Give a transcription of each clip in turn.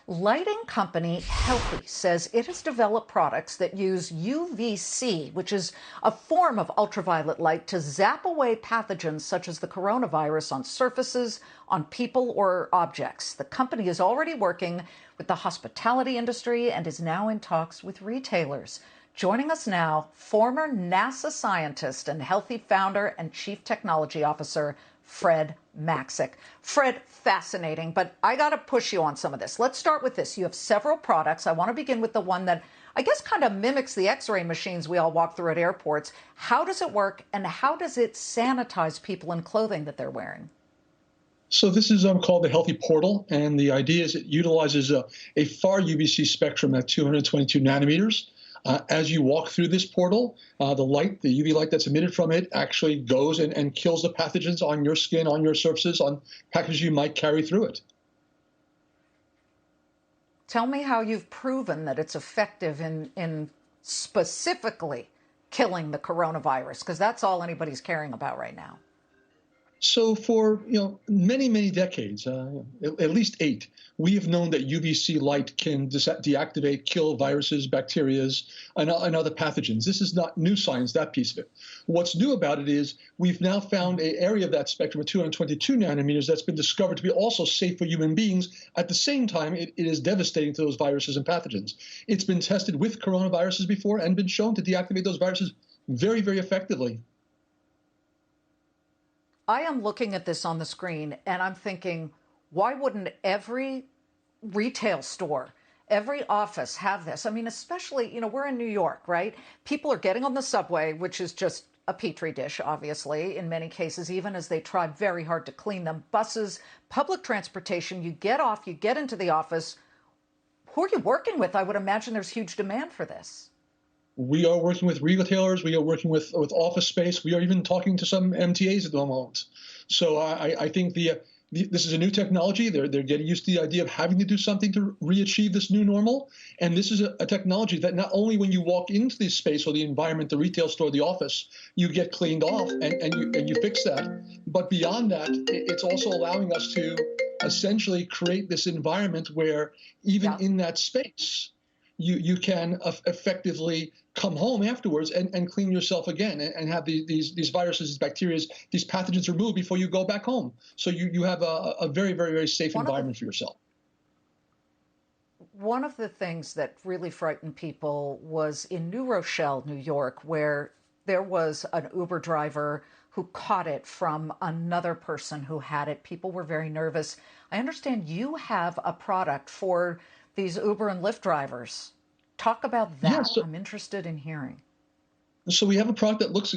Lighting company Healthe says it has developed products that use UVC, which is a form of ultraviolet light, to zap away pathogens such as the coronavirus on surfaces, on people, or objects. The company is already working with the hospitality industry and is now in talks with retailers. Joining us now, former NASA scientist and Healthe founder and chief technology officer, Fred Maxik. Fred, fascinating, but I got to push you on some of this. Let's start with this. You have several products. I want to begin with the one that I guess kind of mimics the X-ray machines we all walk through at airports. How does it work, and how does it sanitize people in clothing that they're wearing? So this is called the Healthe Portal, and the idea is it utilizes a far UVC spectrum at 222 nanometers. As you walk through this portal, the UV light that's emitted from it actually goes and kills the pathogens on your skin, on your surfaces, on packages you might carry through it. Tell me how you've proven that it's effective in specifically killing the coronavirus, because that's all anybody's caring about right now. So for many, many decades, at least 8, we have known that UVC light can deactivate, kill viruses, bacteria, and other pathogens. This is not new science, that piece of it. What's new about it is we've now found an area of that spectrum of 222 nanometers that's been discovered to be also safe for human beings. At the same time, it is devastating to those viruses and pathogens. It's been tested with coronaviruses before and been shown to deactivate those viruses very, very effectively. I am looking at this on the screen and I'm thinking, why wouldn't every retail store, every office have this? I mean, especially, we're in New York, right? People are getting on the subway, which is just a petri dish, obviously, in many cases, even as they try very hard to clean them. Buses, public transportation, you get off, you get into the office. Who are you working with? I would imagine there's huge demand for this. We are working with retailers. We are working with office space. We are even talking to some MTAs at the moment. So I think this is a new technology. They're getting used to the idea of having to do something to re-achieve this new normal. And this is a technology that not only when you walk into the space or the environment, the retail store, the office, you get cleaned off and you fix that. But beyond that, it's also allowing us to essentially create this environment where even in that space, you can effectively come home afterwards and clean yourself again and have these viruses, these bacteria, these pathogens removed before you go back home. So you have a very, very, very safe environment for yourself. One of the things that really frightened people was in New Rochelle, New York, where there was an Uber driver who caught it from another person who had it. People were very nervous. I understand you have a product for these Uber and Lyft drivers. Talk about that. Yeah, I'm interested in hearing. So we have a product that looks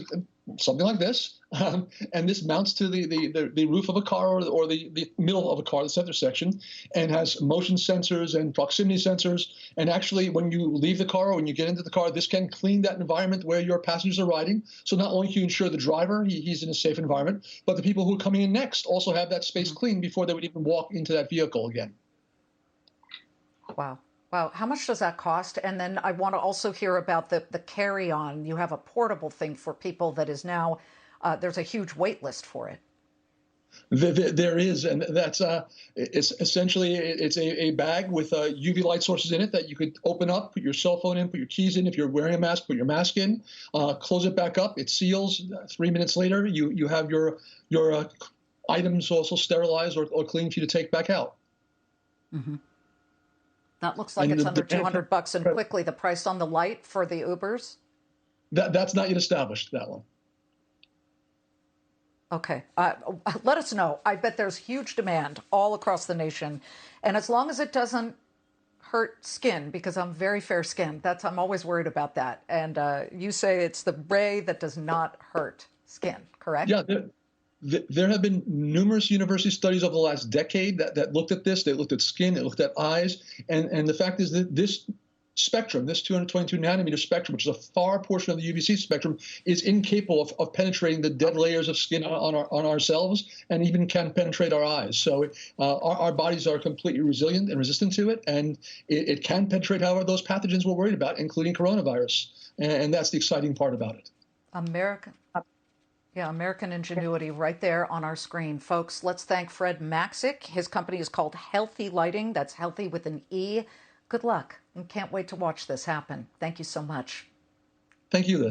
something like this, and this mounts to the roof of a car or the middle of a car, the center section, and has motion sensors and proximity sensors. And actually, when you leave the car or when you get into the car, this can clean that environment where your passengers are riding. So not only can you ensure the driver, he's in a safe environment, but the people who are coming in next also have that space cleaned before they would even walk into that vehicle again. Wow. Wow. How much does that cost? And then I want to also hear about the Carryon. You have a portable thing for people that is now, there's a huge wait list for it. There is, and that's it's essentially it's a bag with UV light sources in it that you could open up, put your cell phone in, put your keys in. If you're wearing a mask, put your mask in, close it back up. It seals. 3 minutes later, you have your items also sterilized or clean for you to take back out. Mm-hmm. That looks like it's under $200, and quickly the price on the light for the Ubers? That's not yet established, that one. Okay. Let us know. I bet there's huge demand all across the nation. And as long as it doesn't hurt skin, because I'm very fair-skinned, I'm always worried about that. And you say it's the ray that does not hurt skin, correct? Yeah. There have been numerous university studies over the last decade that looked at this. They looked at skin, they looked at eyes, and the fact is that this spectrum, this 222 nanometer spectrum, which is a far portion of the UVC spectrum, is incapable of penetrating the dead layers of skin on ourselves, and even can penetrate our eyes. So our bodies are completely resilient and resistant to it, and it can penetrate, however, those pathogens we're worried about, including coronavirus, and that's the exciting part about it. Yeah, American ingenuity right there on our screen. Folks, let's thank Fred Maxik. His company is called Healthe Lighting. That's healthy with an E. Good luck, and can't wait to watch this happen. Thank you so much. Thank you, Liz.